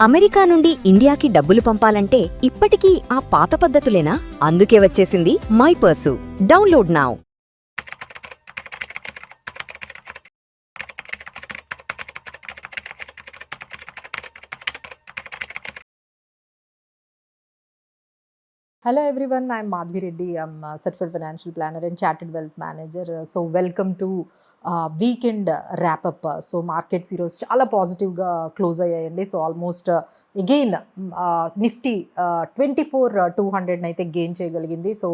America నుండి ఇండియాకి డబ్బులు పంపాలంటే ఇప్పటికీ ఆ పాత పద్ధతులేనా? అందుకే వచ్చేసింది మైపర్సు. Download now. Hello everyone, I'm Madhvi Reddy. I'm a certified financial planner and chartered wealth manager. So welcome to weekend wrap up. So markets ఈరోజు చాలా పాజిటివ్గా క్లోజ్ అయ్యాయండి. సో ఆల్మోస్ట్ అగైన్ నిఫ్టీ 24,200 అయితే గెయిన్ చేయగలిగింది. సో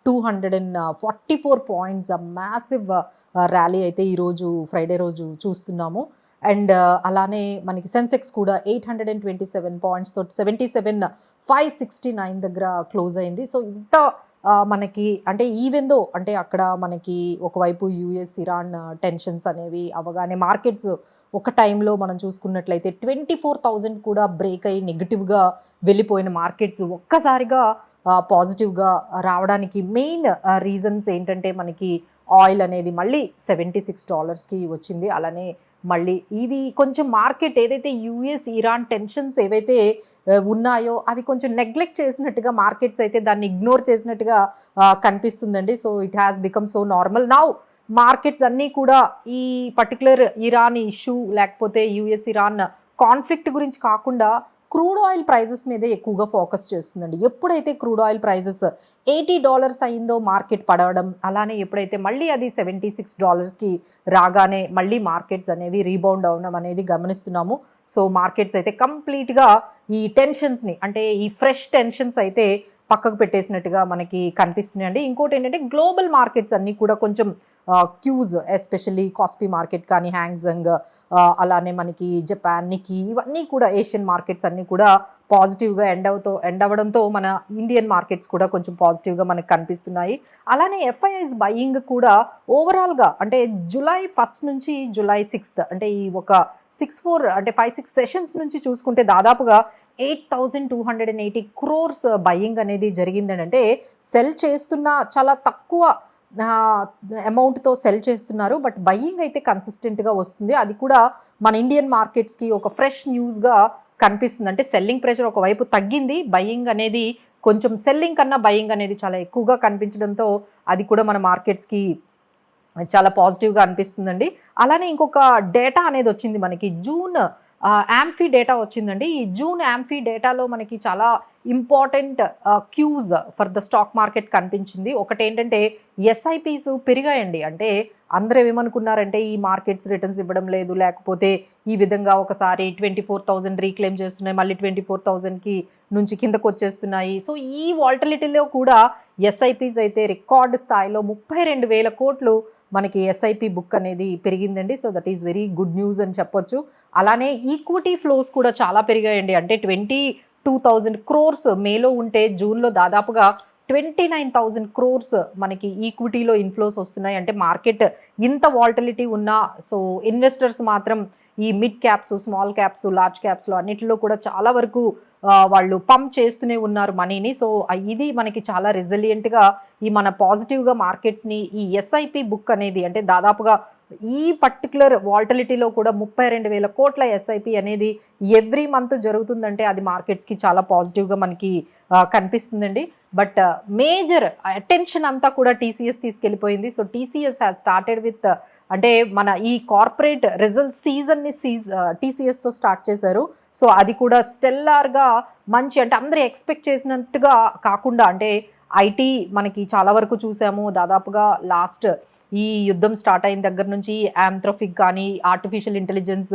244 పాయింట్స్ మ్యాసివ్ ర్యాలీ అయితే ఈరోజు Friday రోజు చూస్తున్నాము. అండ్ అలానే మనకి సెన్సెక్స్ కూడా 827 పాయింట్స్తో 77,569 దగ్గర క్లోజ్ అయింది. సో ఇంత మనకి అంటే ఈవెందో అంటే అక్కడ మనకి ఒకవైపు యుఎస్ ఇరాన్ టెన్షన్స్ అనేవి అవగానే మార్కెట్స్ ఒక టైంలో మనం చూసుకున్నట్లయితే 24,000 కూడా బ్రేక్ అయ్యి నెగిటివ్గా వెళ్ళిపోయిన మార్కెట్స్ ఒక్కసారిగా పాజిటివ్గా రావడానికి మెయిన్ రీజన్స్ ఏంటంటే మనకి ఆయిల్ అనేది మళ్ళీ $76కి వచ్చింది. అలానే మళ్ళీ ఇవి కొంచెం మార్కెట్ ఏదైతే యుఎస్ ఇరాన్ టెన్షన్స్ ఏవైతే ఉన్నాయో అవి కొంచెం నెగ్లెక్ట్ చేసినట్టుగా మార్కెట్స్ అయితే దాన్ని ఇగ్నోర్ చేసినట్టుగా కనిపిస్తుందండి. So it has become so normal now. Markets అన్నీ కూడా ఈ పర్టికులర్ ఇరాన్ ఇష్యూ లేకపోతే యుఎస్ ఇరాన్ కాన్ఫ్లిక్ట్ గురించి కాకుండా క్రూడ్ ఆయిల్ ప్రైజెస్ మీదే ఎక్కువగా ఫోకస్ చేస్తుందండి. ఎప్పుడైతే క్రూడ్ ఆయిల్ ప్రైజెస్ $80 అయిందో మార్కెట్ పడవడం, అలానే ఎప్పుడైతే మళ్ళీ అది $76కి రాగానే మళ్ళీ మార్కెట్స్ అనేవి రీబౌండ్ అవడం అనేది గమనిస్తున్నాము. సో మార్కెట్స్ అయితే కంప్లీట్గా ఈ టెన్షన్స్ని అంటే ఈ ఫ్రెష్ టెన్షన్స్ అయితే పక్కకు పెట్టేసినట్టుగా మనకి కనిపిస్తున్నాయండి. ఇంకోటి ఏంటంటే గ్లోబల్ మార్కెట్స్ అన్నీ కూడా కొంచెం క్యూజ్ ఎస్పెషల్లీ కాస్పీ మార్కెట్ కానీ హ్యాంగ్జంగ్ అలానే మనకి జపాన్ నికీ ఇవన్నీ కూడా ఏషియన్ మార్కెట్స్ అన్నీ కూడా పాజిటివ్గా ఎండ్ అవ్వడంతో మన ఇండియన్ మార్కెట్స్ కూడా కొంచెం పాజిటివ్గా మనకు కనిపిస్తున్నాయి. అలానే ఎఫ్ఐఐస్ బయింగ్ కూడా ఓవరాల్గా అంటే జూలై 1 నుంచి జూలై 6 అంటే ఈ ఒక 6-4 అంటే 5-6 సెషన్స్ నుంచి చూసుకుంటే దాదాపుగా 8,280 crores బయింగ్ అనేది జరిగిందని. అంటే సెల్ చేస్తున్న చాలా తక్కువ అమౌంట్తో సెల్ చేస్తున్నారు, బట్ బయింగ్ అయితే కన్సిస్టెంట్గా వస్తుంది. అది కూడా మన ఇండియన్ మార్కెట్స్కి ఒక ఫ్రెష్ న్యూస్గా కనిపిస్తుంది. అంటే సెల్లింగ్ ప్రెషర్ ఒకవైపు తగ్గింది, బయింగ్ అనేది కొంచెం సెల్లింగ్ కన్నా బయింగ్ అనేది చాలా ఎక్కువగా కనిపించడంతో అది కూడా మన మార్కెట్స్కి చాలా పాజిటివ్గా అనిపిస్తుందండి. అలానే ఇంకొక డేటా అనేది వచ్చింది మనకి జూన్ యాంఫీ డేటా వచ్చిందండి. ఈ జూన్ యాంఫీ డేటాలో మనకి చాలా important క్యూజ్ for the stock market కనిపించింది. ఒకటి ఏంటంటే ఎస్ఐపీస్ పెరిగాయండి. అంటే అందరూ ఏమనుకున్నారంటే ఈ మార్కెట్స్ రిటర్న్స్ ఇవ్వడం లేదు, లేకపోతే ఈ విధంగా ఒకసారి 24,000 రీక్లెయిమ్ చేస్తున్నాయి, మళ్ళీ 24,000కి నుంచి కిందకు వచ్చేస్తున్నాయి. సో ఈ వాల్టిలిటీలో కూడా ఎస్ఐపీస్ అయితే రికార్డ్ స్థాయిలో 32,000 కోట్లు మనకి ఎస్ఐపి బుక్ అనేది పెరిగిందండి. So that is very good news అని చెప్పొచ్చు. అలానే ఈక్విటీ ఫ్లోస్ కూడా చాలా పెరిగాయండి. అంటే 22,000 crores మేలో ఉంటే జూన్లో దాదాపుగా 29,000 crores మనకి ఈక్విటీలో ఇన్ఫ్లోస్ వస్తున్నాయి. అంటే మార్కెట్ ఇంత వాల్టిలిటీ ఉన్నా సో ఇన్వెస్టర్స్ మాత్రం ఈ mid caps, small caps, large క్యాప్స్లో అన్నిటిలో కూడా చాలా వరకు వాళ్ళు పంప్ చేస్తూనే ఉన్నారు మనీని. సో ఇది మనకి చాలా రెసిలియంట్గా ఈ మన పాజిటివ్గా మార్కెట్స్ని ఈ ఎస్ఐపి బుక్ అనేది అంటే దాదాపుగా ఈ పర్టికులర్ వాల్టిలిటీలో కూడా 32,000 కోట్ల ఎస్ఐపి అనేది ఎవ్రీ మంత్ జరుగుతుందంటే అది మార్కెట్స్కి చాలా పాజిటివ్గా మనకి కనిపిస్తుందండి. బట్ మేజర్ అటెన్షన్ అంతా కూడా టీసీఎస్ తీసుకెళ్ళిపోయింది. So TCS has started with అంటే మన ఈ కార్పొరేట్ రిజల్ట్ సీజన్ని టీసీఎస్తో స్టార్ట్ చేశారు. సో అది కూడా స్టెల్లార్గా మంచి అంటే అందరూ ఎక్స్పెక్ట్ చేసినట్టుగా కాకుండా అంటే ఐటీ మనకి చాలా వరకు చూసాము. దాదాపుగా లాస్ట్ ఈ యుద్ధం స్టార్ట్ అయిన దగ్గర నుంచి యాంథ్రోఫిక్ కానీ ఆర్టిఫిషియల్ ఇంటెలిజెన్స్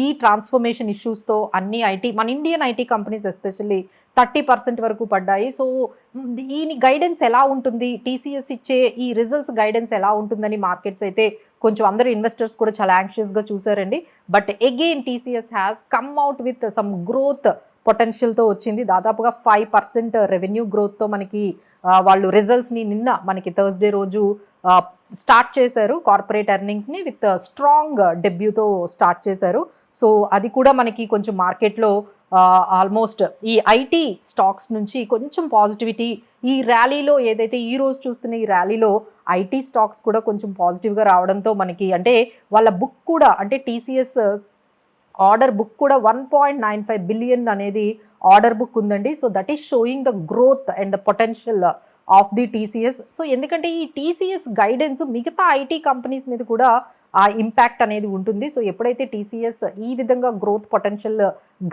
ఈ ట్రాన్స్ఫర్మేషన్ ఇష్యూస్తో అన్ని ఐటీ మన ఇండియన్ ఐటీ కంపెనీస్ ఎస్పెషల్లీ 30% వరకు పడ్డాయి. సో దీని గైడెన్స్ ఎలా ఉంటుంది, టీసీఎస్ ఇచ్చే ఈ రిజల్ట్స్ గైడెన్స్ ఎలా ఉంటుందని మార్కెట్స్ అయితే కొంచెం అందరూ ఇన్వెస్టర్స్ కూడా చాలా యాంగ్షియస్గా చూసారండి. But again TCS has come out with some growth పొటెన్షియల్తో వచ్చింది. దాదాపుగా 5% రెవెన్యూ గ్రోత్తో మనకి వాళ్ళు రిజల్ట్స్ని నిన్న మనకి థర్స్డే రోజు స్టార్ట్ చేశారు. కార్పొరేట్ ఎర్నింగ్స్ని విత్ స్ట్రాంగ్ డెబ్యూతో స్టార్ట్ చేశారు. సో అది కూడా మనకి కొంచెం మార్కెట్లో ఆల్మోస్ట్ ఈ ఐటీ స్టాక్స్ నుంచి కొంచెం పాజిటివిటీ ఈ ర్యాలీలో ఏదైతే ఈ రోజు చూస్తున్న ఈ ర్యాలీలో ఐటీ స్టాక్స్ కూడా కొంచెం పాజిటివ్గా రావడంతో మనకి అంటే వాళ్ళ బుక్ కూడా అంటే టీసీఎస్ ఆర్డర్ బుక్ కూడా 1.95 బిలియన్ అనేది ఆర్డర్ బుక్ ఉందండి. So that is showing the growth and the potential of the TCS. So ఎందుకంటే ఈ టీసీఎస్ గైడెన్స్ మిగతా ఐటీ కంపెనీస్ మీద కూడా ఆ ఇంపాక్ట్ అనేది ఉంటుంది. సో ఎప్పుడైతే టీసీఎస్ ఈ విధంగా గ్రోత్ పొటెన్షియల్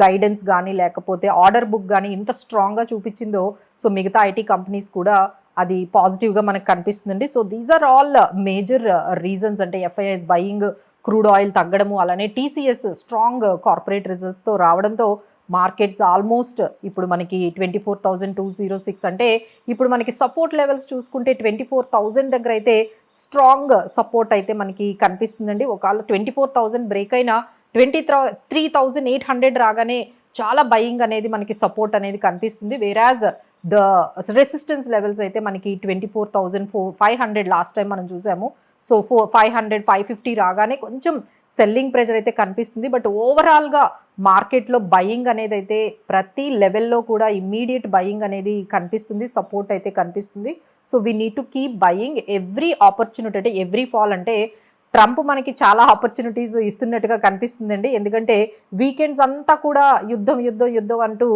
గైడెన్స్ కానీ లేకపోతే ఆర్డర్ బుక్ కానీ ఇంత స్ట్రాంగ్గా చూపించిందో సో మిగతా ఐటీ కంపెనీస్ కూడా అది పాజిటివ్గా మనకు కనిపిస్తుందండి. So these are all major reasons. అంటే ఎఫ్ఐఐస్ బయింగ్, క్రూడ్ ఆయిల్ తగ్గడము, అలానే టీసీఎస్ స్ట్రాంగ్ కార్పొరేట్ రిజల్ట్స్తో రావడంతో మార్కెట్స్ ఆల్మోస్ట్ ఇప్పుడు మనకి 24,206 అంటే ఇప్పుడు మనకి సపోర్ట్ లెవెల్స్ చూసుకుంటే 24,000 దగ్గర అయితే స్ట్రాంగ్ సపోర్ట్ అయితే మనకి కనిపిస్తుందండి. ఒకవేళ 24,000 బ్రేక్ అయినా 23,800 రాగానే చాలా బయింగ్ అనేది మనకి సపోర్ట్ అనేది కనిపిస్తుంది. వేరాజ్ ద రెసిస్టెన్స్ లెవెల్స్ అయితే మనకి 24,500 లాస్ట్ టైం మనం చూసాము. సో 500, 550 రాగానే కొంచెం సెల్లింగ్ ప్రెషర్ అయితే కనిపిస్తుంది. బట్ ఓవరాల్గా మార్కెట్లో బయింగ్ అనేది అయితే ప్రతి లెవెల్లో కూడా ఇమ్మీడియట్ బయింగ్ అనేది కనిపిస్తుంది, సపోర్ట్ అయితే కనిపిస్తుంది. So we need to keep buying every opportunity. అంటే ఎవ్రీ ఫాల్ అంటే ట్రంప్ మనకి చాలా ఆపర్చునిటీస్ ఇస్తున్నట్టుగా కనిపిస్తుందండి. ఎందుకంటే వీకెండ్స్ అంతా కూడా యుద్ధం అంటూ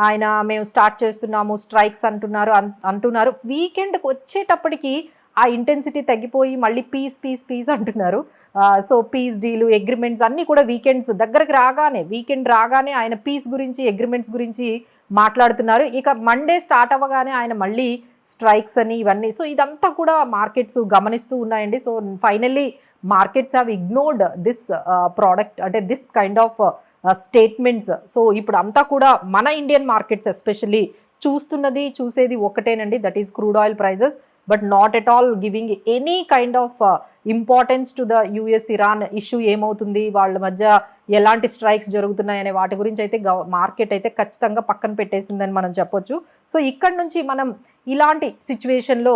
ఆయన మేము స్టార్ట్ చేస్తున్నాము, స్ట్రైక్స్ అంటున్నారు. వీకెండ్కి వచ్చేటప్పటికి ఆ ఇంటెన్సిటీ తగ్గిపోయి మళ్ళీ పీస్ అంటున్నారు. సో పీస్ డీలు, అగ్రిమెంట్స్ అన్నీ కూడా వీకెండ్ రాగానే ఆయన పీస్ గురించి, అగ్రిమెంట్స్ గురించి మాట్లాడుతున్నారు. ఇక మండే స్టార్ట్ అవ్వగానే ఆయన మళ్ళీ స్ట్రైక్స్ అని ఇవన్నీ. సో ఇదంతా కూడా మార్కెట్స్ గమనిస్తూ ఉన్నాయండి. So finally markets have ignored this product, అంటే this kind of statements. So ఇప్పుడు అంతా కూడా మన ఇండియన్ మార్కెట్స్ ఎస్పెషల్లీ చూసేది ఒకటేనండి, that is crude oil prices. But not at all giving any kind of importance to the US Iran issue. ఏమవుతుంది, వాళ్ళ మధ్య ఎలాంటి స్ట్రైక్స్ జరుగుతున్నాయనే వాటి గురించి అయితే మార్కెట్ అయితే ఖచ్చితంగా పక్కన పెట్టేసిందని మనం చెప్పొచ్చు. సో ఇక్కడ నుంచి మనం ఇలాంటి సిచ్యువేషన్లో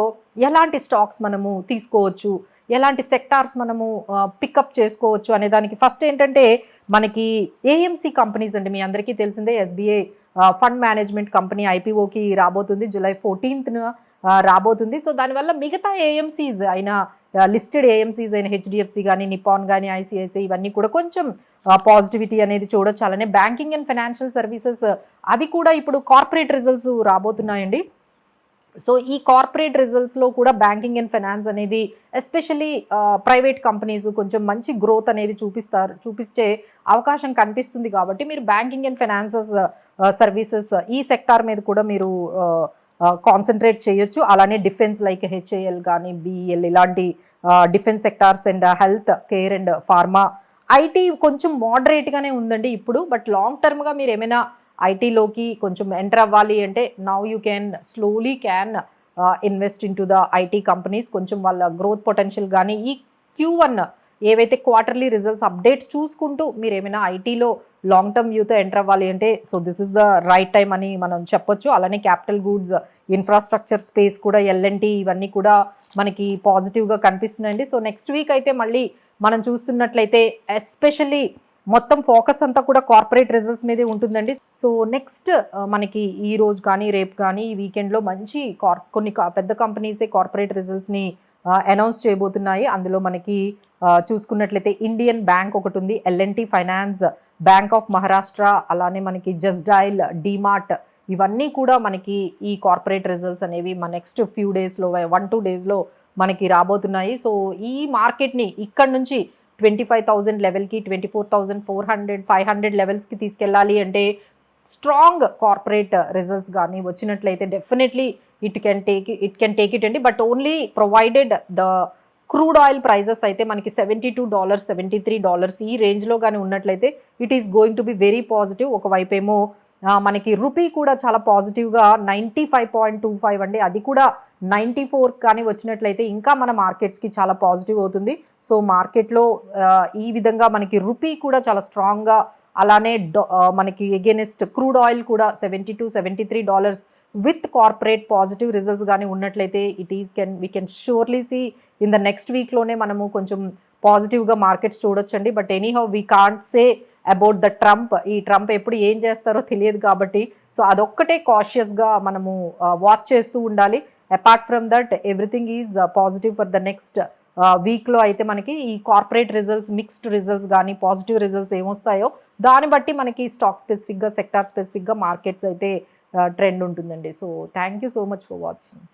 ఎలాంటి స్టాక్స్ మనము తీసుకోవచ్చు, ఎలాంటి సెక్టార్స్ మనము పికప్ చేసుకోవచ్చు అనే దానికి ఫస్ట్ ఏంటంటే మనకి ఏఎంసీ కంపెనీస్ అండి. మీ అందరికీ తెలిసిందే ఎస్బీఐ ఫండ్ మేనేజ్మెంట్ కంపెనీ ఐపీఓకి రాబోతుంది, July 14th రాబోతుంది. సో దానివల్ల మిగతా ఏఎంసీస్ అయిన లిస్టెడ్ ఏఎంసీస్ అయిన హెచ్డిఎఫ్సి కానీ, నిపాన్ కానీ, ఐసిఐసిఐ ఇవన్నీ కూడా కొంచెం పాజిటివిటీ అనేది చూడొచ్చు. అలానే బ్యాంకింగ్ అండ్ ఫైనాన్షియల్ సర్వీసెస్ అవి కూడా ఇప్పుడు కార్పొరేట్ రిజల్ట్స్ రాబోతున్నాయండి. సో ఈ కార్పొరేట్ రిజల్ట్స్లో కూడా బ్యాంకింగ్ అండ్ ఫైనాన్స్ అనేది ఎస్పెషల్లీ ప్రైవేట్ కంపెనీస్ కొంచెం మంచి గ్రోత్ అనేది చూపించే అవకాశం కనిపిస్తుంది. కాబట్టి మీరు బ్యాంకింగ్ అండ్ ఫైనాన్సెస్ సర్వీసెస్ ఈ సెక్టార్ మీద కూడా మీరు కాన్సన్ట్రేట్ చేయొచ్చు. అలానే డిఫెన్స్ లైక్ హెచ్ఏఎల్ కానీ, బిఈఎల్ ఇలాంటి defence sectors and health care and pharma, IT కొంచెం మోడరేట్గానే ఉందండి ఇప్పుడు. బట్ లాంగ్ టర్మ్గా మీరు ఏమైనా ఐటీలోకి కొంచెం ఎంటర్ అవ్వాలి అంటే now you slowly can invest in to the IT companies. కొంచెం వాళ్ళ గ్రోత్ పొటెన్షియల్ కానీ ఈ Q1 ఏవైతే క్వార్టర్లీ రిజల్ట్స్ అప్డేట్ చూసుకుంటూ మీరు ఏమైనా ఐటీలో లాంగ్ టర్మ్ వ్యూతో ఎంటర్ అవ్వాలి అంటే so this is the right time అని మనం చెప్పొచ్చు. అలానే క్యాపిటల్ గూడ్స్, ఇన్ఫ్రాస్ట్రక్చర్ స్పేస్ కూడా, ఎల్ఎన్టీ ఇవన్నీ కూడా మనకి పాజిటివ్గా కనిపిస్తున్నాయండి. సో నెక్స్ట్ వీక్ అయితే మళ్ళీ మనం చూస్తున్నట్లయితే ఎస్పెషల్లీ మొత్తం ఫోకస్ అంతా కూడా కార్పొరేట్ రిజల్ట్స్ మీదే ఉంటుందండి. సో నెక్స్ట్ మనకి ఈ రోజు కానీ, రేపు కానీ, ఈ వీకెండ్లో మంచి కొన్ని పెద్ద కంపెనీసే కార్పొరేట్ రిజల్ట్స్ని అనౌన్స్ చేయబోతున్నాయి. అందులో మనకి చూసుకున్నట్లయితే ఇండియన్ బ్యాంక్ ఒకటి ఉంది, LNT finance, bank of Maharashtra, అలానే మనకి జస్ట్ డయల్, డీమార్ట్ ఇవన్నీ కూడా మనకి ఈ కార్పొరేట్ రిజల్ట్స్ అనేవి మన నెక్స్ట్ ఫ్యూ డేస్లో 1-2 డేస్లో మనకి రాబోతున్నాయి. సో ఈ మార్కెట్ని ఇక్కడ నుంచి 25,000 లెవెల్కి, 24,400, 500 లెవెల్స్కి తీసుకెళ్ళాలి అంటే స్ట్రాంగ్ కార్పొరేట్ రిజల్ట్స్ కానీ వచ్చినట్లయితే definitely it can take it అండి. But only provided the crude oil prices అయితే మనకి $72, $73 ఈ రేంజ్లో కానీ ఉన్నట్లయితే it is going to be very positive. ఒకవైపు ఏమో మనకి రూపీ కూడా చాలా పాజిటివ్గా 95.25 అండి, అది కూడా 94 కానీ వచ్చినట్లయితే ఇంకా మన మార్కెట్స్కి చాలా పాజిటివ్ అవుతుంది. సో మార్కెట్లో ఈ విధంగా మనకి రూపీ కూడా చాలా స్ట్రాంగ్గా, అలానే మనకి ఎగెనిస్ట్ క్రూడ్ ఆయిల్ కూడా $72-73 విత్ కార్పొరేట్ పాజిటివ్ రిజల్ట్స్ కానీ ఉన్నట్లయితే we can surely see in the next వీక్లోనే మనము కొంచెం పాజిటివ్గా మార్కెట్స్ చూడొచ్చండి. But anyhow we can't say about the Trump. ఈ ట్రంప్ ఎప్పుడు ఏం చేస్తారో తెలియదు కాబట్టి సో అదొక్కటే కాషియస్గా మనము వాచ్ చేస్తూ ఉండాలి. Apart from that everything is positive for the next వీక్లో అయితే మనకి ఈ కార్పొరేట్ రిజల్ట్స్, మిక్స్డ్ రిజల్ట్స్ కానీ, పాజిటివ్ రిజల్ట్స్ ఏమొస్తాయో దాన్ని బట్టి మనకి స్టాక్ స్పెసిఫిక్గా సెక్టార్ స్పెసిఫిక్గా మార్కెట్స్ అయితే ట్రెండ్ ఉంటుందండి. So thank you so much for watching.